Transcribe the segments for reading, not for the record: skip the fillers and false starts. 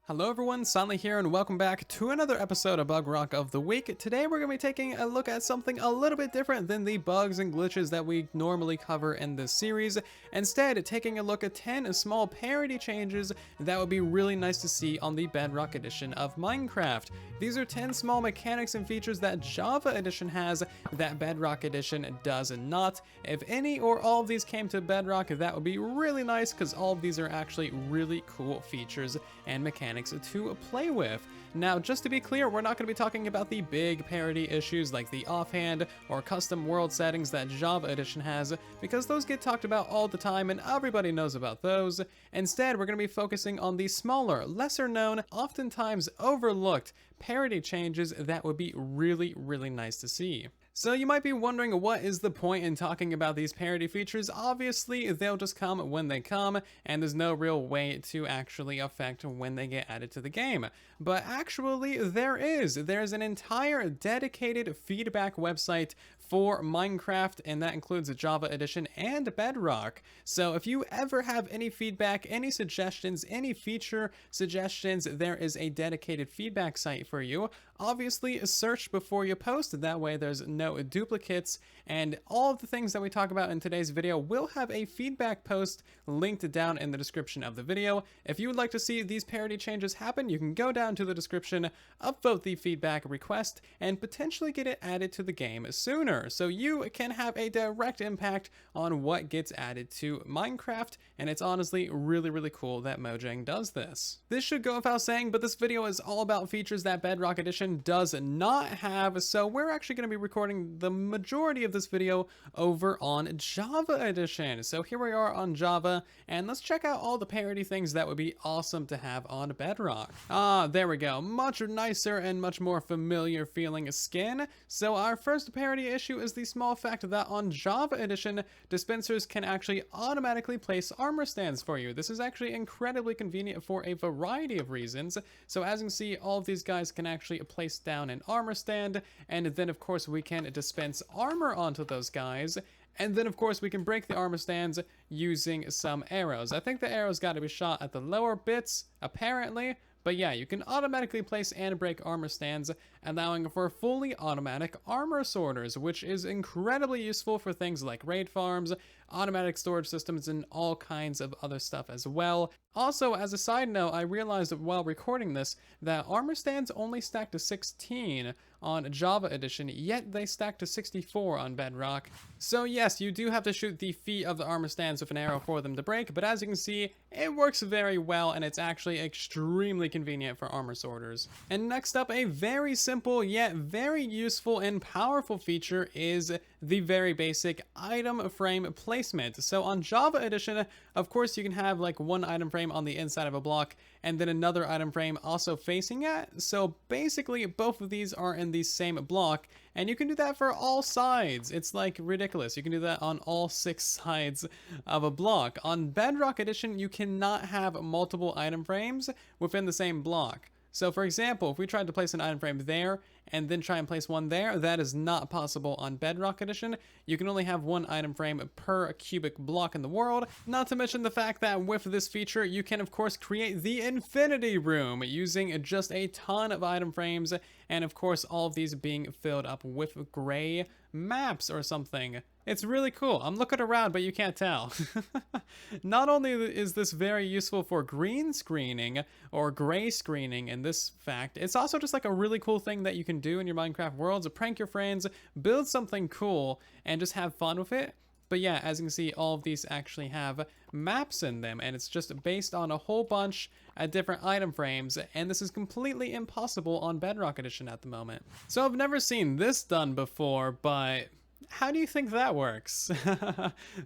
Hello everyone, Stanley here and welcome back to another episode of Bugrock of the Week. Today we're going to be taking a look at something a little bit different than the bugs and glitches that we normally cover in this series. Instead, taking a look at 10 small parity changes that would be really nice to see on the Bedrock edition of Minecraft. These are 10 small mechanics and features that Java edition has that Bedrock edition does not. If any or all of these came to Bedrock, that would be really nice because all of these are actually really cool features and mechanics to play with. Now, just to be clear, we're not going to be talking about the big parity issues like the offhand or custom world settings that Java edition has, because those get talked about all the time and everybody knows about those. Instead, we're going to be focusing on the smaller, lesser known, oftentimes overlooked parity changes that would be really nice to see. So you might be wondering, what is the point in talking about these parity features? Obviously, they'll just come when they come, and there's no real way to actually affect when they get added to the game. But actually, there's an entire dedicated feedback website for Minecraft, and that includes Java edition and Bedrock. So if you ever have any feedback, any suggestions, any feature suggestions, there is a dedicated feedback site for you. Obviously, search before you post, that way there's no duplicates, and all of the things that we talk about in today's video will have a feedback post linked down in the description of the video. If you would like to see these parity changes happen, you can go down to the description, upvote the feedback request, and potentially get it added to the game sooner, so you can have a direct impact on what gets added to Minecraft, and it's honestly really cool that Mojang does this. This should go without saying, but this video is all about features that Bedrock edition does not have, so we're actually going to be recording the majority of this video over on Java edition. So here we are on Java, and let's check out all the parity things that would be awesome to have on Bedrock. There we go. Much nicer and much more familiar feeling skin. So our first parity issue is the small fact that on Java edition, dispensers can actually automatically place armor stands for you. This is actually incredibly convenient for a variety of reasons. So as you can see, all of these guys can actually place down an armor stand, and then of course we can dispense armor onto those guys, and then of course we can break the armor stands using some arrows. I think the arrows got to be shot at the lower bits, apparently, but yeah, you can automatically place and break armor stands, allowing for fully automatic armor sorters, which is incredibly useful for things like raid farms, automatic storage systems, and all kinds of other stuff as well. Also, as a side note, I realized while recording this that armor stands only stack to 16 on Java edition, yet they stack to 64 on Bedrock. So yes, you do have to shoot the feet of the armor stands with an arrow for them to break, but as you can see, it works very well, and it's actually extremely convenient for armor sorters. And next up, a very simple yet very useful and powerful feature is the very basic item frame placement. So on Java edition, of course, you can have like one item frame on the inside of a block and then another item frame also facing it. So basically both of these are in the same block, and you can do that for all sides. It's like ridiculous. You can do that on all 6 sides of a block. On Bedrock edition, you cannot have multiple item frames within the same block. So for example, if we tried to place an item frame there and then try and place one there, that is not possible on Bedrock edition. You can only have one item frame per cubic block in the world. Not to mention the fact that with this feature, you can of course create the infinity room using just a ton of item frames, and of course all of these being filled up with gray maps or something. It's really cool. I'm looking around, but you can't tell. Not only is this very useful for green screening or gray screening in this fact, it's also just like a really cool thing that you can do in your Minecraft worlds, prank your friends, build something cool, and just have fun with it. But yeah, as you can see, all of these actually have maps in them, and it's just based on a whole bunch of different item frames, and this is completely impossible on Bedrock edition at the moment. So I've never seen this done before, but how do you think that works?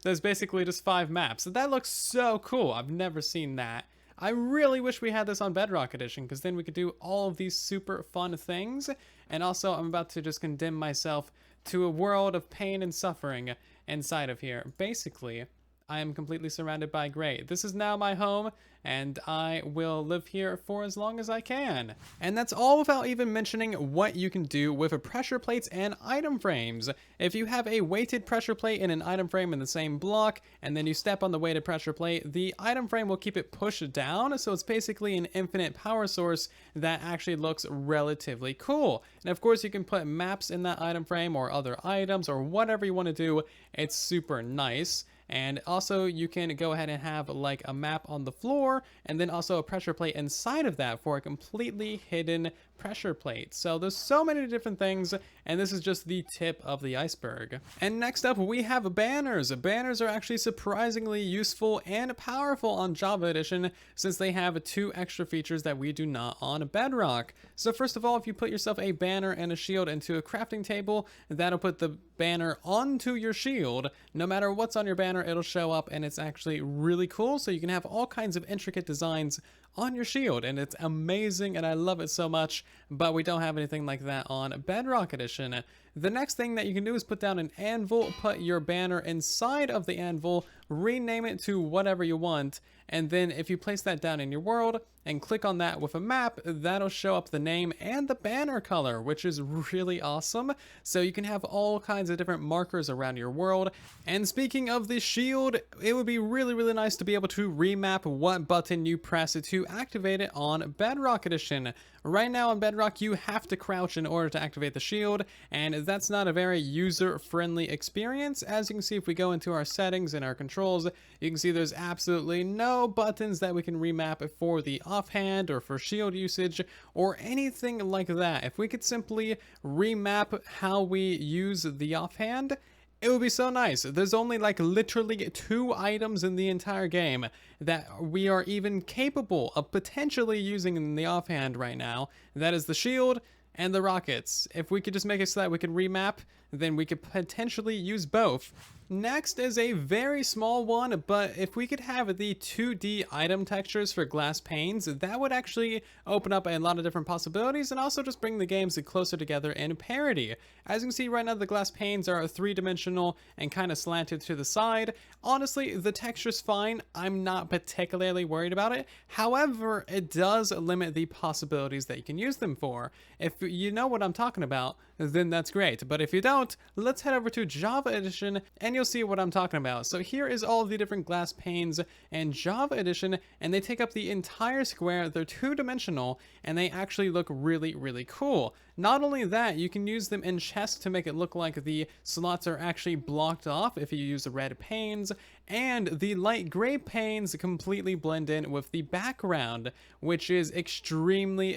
There's basically just 5 maps. That looks so cool. I've never seen that. I really wish we had this on Bedrock edition, because then we could do all of these super fun things. And also, I'm about to just condemn myself to a world of pain and suffering inside of here. Basically, I am completely surrounded by gray. This is now my home, and I will live here for as long as I can. And that's all without even mentioning what you can do with pressure plates and item frames. If you have a weighted pressure plate and an item frame in the same block, and then you step on the weighted pressure plate, the item frame will keep it pushed down, so it's basically an infinite power source that actually looks relatively cool. And of course, you can put maps in that item frame or other items or whatever you want to do. It's super nice. And also you can go ahead and have like a map on the floor and then also a pressure plate inside of that for a completely hidden pressure plate. So there's so many different things, and this is just the tip of the iceberg. And next up we have banners. Banners are actually surprisingly useful and powerful on Java Edition since they have 2 extra features that we do not on Bedrock. So first of all, if you put yourself a banner and a shield into a crafting table, that'll put the banner onto your shield. No matter what's on your banner, it'll show up, and it's actually really cool. So you can have all kinds of intricate designs on your shield, and it's amazing, and I love it so much. But we don't have anything like that on Bedrock Edition. The next thing that you can do is put down an anvil, put your banner inside of the anvil, rename it to whatever you want, and then if you place that down in your world and click on that with a map, that'll show up the name and the banner color, which is really awesome. So you can have all kinds of different markers around your world. And speaking of the shield, it would be really nice to be able to remap what button you press to activate it on Bedrock Edition. Right now on Bedrock, you have to crouch in order to activate the shield, and that's not a very user-friendly experience. As you can see, if we go into our settings and our controls, you can see there's absolutely no buttons that we can remap for the offhand or for shield usage or anything like that. If we could simply remap how we use the offhand, it would be so nice. There's only like literally 2 items in the entire game that we are even capable of potentially using in the offhand right now. That is the shield and the rockets. If we could just make it so that we could remap, then we could potentially use both. Next is a very small one, but if we could have the 2D item textures for glass panes, that would actually open up a lot of different possibilities and also just bring the games closer together in parity. As you can see right now, the glass panes are 3-dimensional and kind of slanted to the side. Honestly, the texture's fine. I'm not particularly worried about it. However, it does limit the possibilities that you can use them for. If you know what I'm talking about, then that's great. But if you don't, let's head over to Java Edition and you'll see what I'm talking about. So here is all of the different glass panes in Java Edition, and they take up the entire square. They're 2-dimensional, and they actually look really cool. Not only that, you can use them in chests to make it look like the slots are actually blocked off if you use the red panes, and the light gray panes completely blend in with the background, which is extremely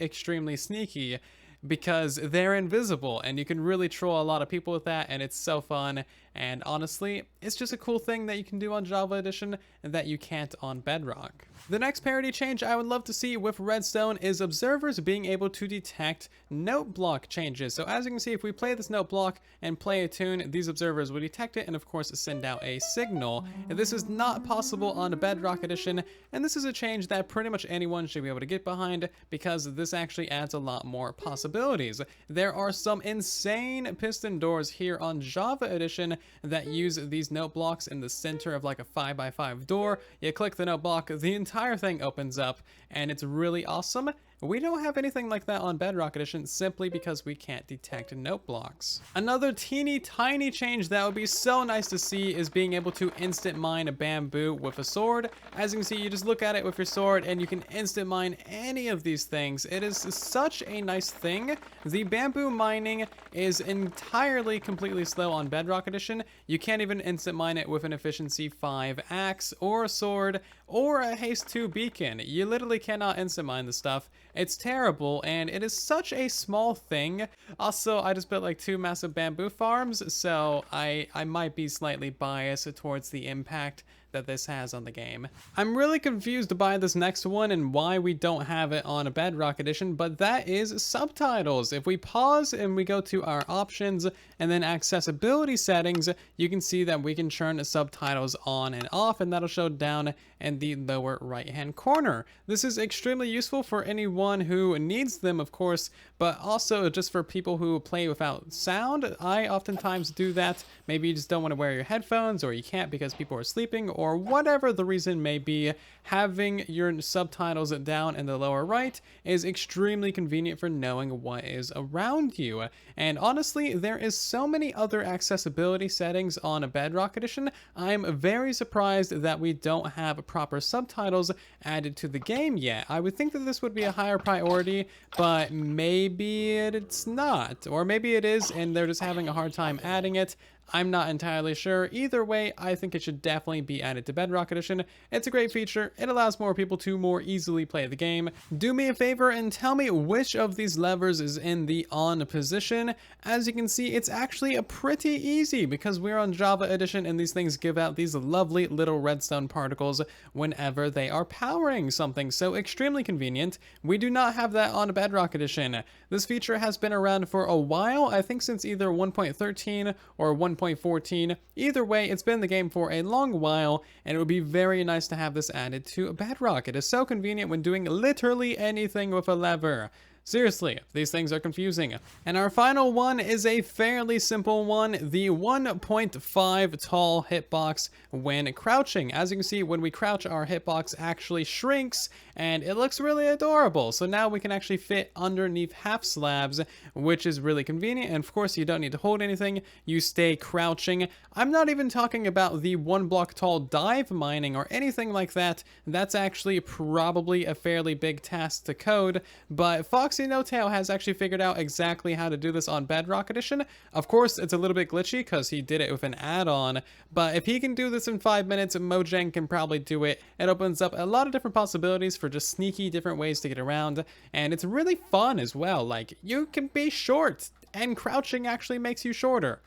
sneaky, because they're invisible, and you can really troll a lot of people with that, and it's so fun. And honestly, it's just a cool thing that you can do on Java Edition that you can't on Bedrock. The next parity change I would love to see with Redstone is observers being able to detect note block changes. So as you can see, if we play this note block and play a tune, these observers will detect it and of course send out a signal. And this is not possible on Bedrock Edition, and this is a change that pretty much anyone should be able to get behind because this actually adds a lot more possibilities. There are some insane piston doors here on Java Edition that use these note blocks in the center of like a 5x5 door. You click the note block, the entire thing opens up, and it's really awesome. We don't have anything like that on Bedrock Edition simply because we can't detect note blocks. Another teeny tiny change that would be so nice to see is being able to instant mine a bamboo with a sword. As you can see, you just look at it with your sword and you can instant mine any of these things. It is such a nice thing. The bamboo mining is entirely completely slow on Bedrock Edition. You can't even instant mine it with an efficiency 5 axe or a sword or a haste 2 beacon. You literally cannot instant mine the stuff. It's terrible, and it is such a small thing. Also, I just built like 2 massive bamboo farms, so I might be slightly biased towards the impact that this has on the game. I'm really confused by this next one and why we don't have it on a Bedrock Edition, but that is subtitles. If we pause and we go to our options and then accessibility settings, you can see that we can turn subtitles on and off, and that'll show down in the lower right hand corner. This is extremely useful for anyone who needs them, of course, but also just for people who play without sound. I oftentimes do that. Maybe you just don't want to wear your headphones, or you can't because people are sleeping, or or whatever the reason may be, having your subtitles down in the lower right is extremely convenient for knowing what is around you. And honestly, there is so many other accessibility settings on a Bedrock Edition. I'm very surprised that we don't have proper subtitles added to the game yet. I would think that this would be a higher priority, but maybe it's not. Or maybe it is and they're just having a hard time adding it. I'm not entirely sure. Either way, I think it should definitely be added to Bedrock Edition. It's a great feature. It allows more people to more easily play the game. Do me a favor and tell me which of these levers is in the on position. As you can see, it's actually pretty easy because we're on Java Edition and these things give out these lovely little redstone particles whenever they are powering something, so extremely convenient. We do not have that on Bedrock Edition. This feature has been around for a while, I think since either 1.13 or 1.14. Either way, it's been in the game for a long while, and it would be very nice to have this added to Bedrock. It is so convenient when doing literally anything with a lever. Seriously, these things are confusing. And our final one is a fairly simple one, the 1.5 tall hitbox when crouching. As you can see, when we crouch, our hitbox actually shrinks, and it looks really adorable. So now we can actually fit underneath half slabs, which is really convenient. And of course, you don't need to hold anything. You stay crouching. I'm not even talking about the 1 block tall dive mining or anything like that. That's actually probably a fairly big task to code, but Foxy No Tail has actually figured out exactly how to do this on Bedrock Edition. Of course, it's a little bit glitchy because he did it with an add-on, but if he can do this in 5 minutes, Mojang can probably do it. It opens up a lot of different possibilities for just sneaky different ways to get around, and it's really fun as well. Like, you can be short, and crouching actually makes you shorter.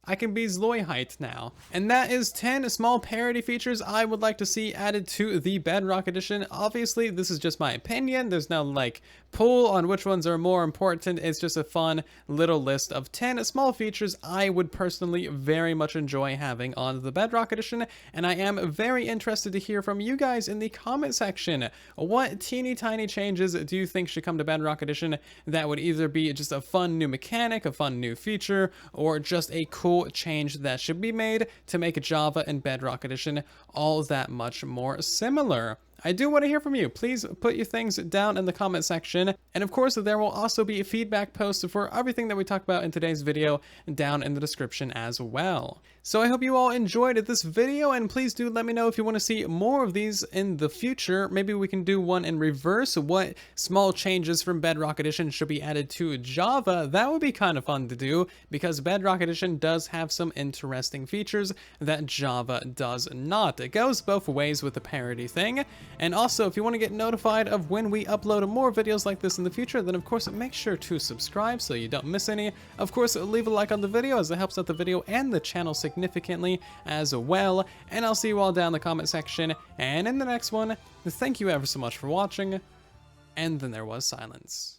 I can be Zloy height now. And that is 10 small parity features I would like to see added to the Bedrock Edition. Obviously, this is just my opinion. There's no like pull on which ones are more important. It's just a fun little list of 10 small features I would personally very much enjoy having on the Bedrock Edition. And I am very interested to hear from you guys in the comment section. What teeny tiny changes do you think should come to Bedrock Edition that would either be just a fun new mechanic, a fun new feature, or just a cool change that should be made to make Java and Bedrock Edition all that much more similar? I do want to hear from you. Please put your things down in the comment section. And of course, there will also be feedback posts for everything that we talked about in today's video down in the description as well. So I hope you all enjoyed this video, and please do let me know if you want to see more of these in the future. Maybe we can do one in reverse. What small changes from Bedrock Edition should be added to Java? That would be kind of fun to do because Bedrock Edition does have some interesting features that Java does not. It goes both ways with the parity thing. And also, if you want to get notified of when we upload more videos like this in the future, then of course make sure to subscribe so you don't miss any. Of course, leave a like on the video as it helps out the video and the channel significantly as well. And I'll see you all down in the comment section and in the next one. Thank you ever so much for watching. And then there was silence.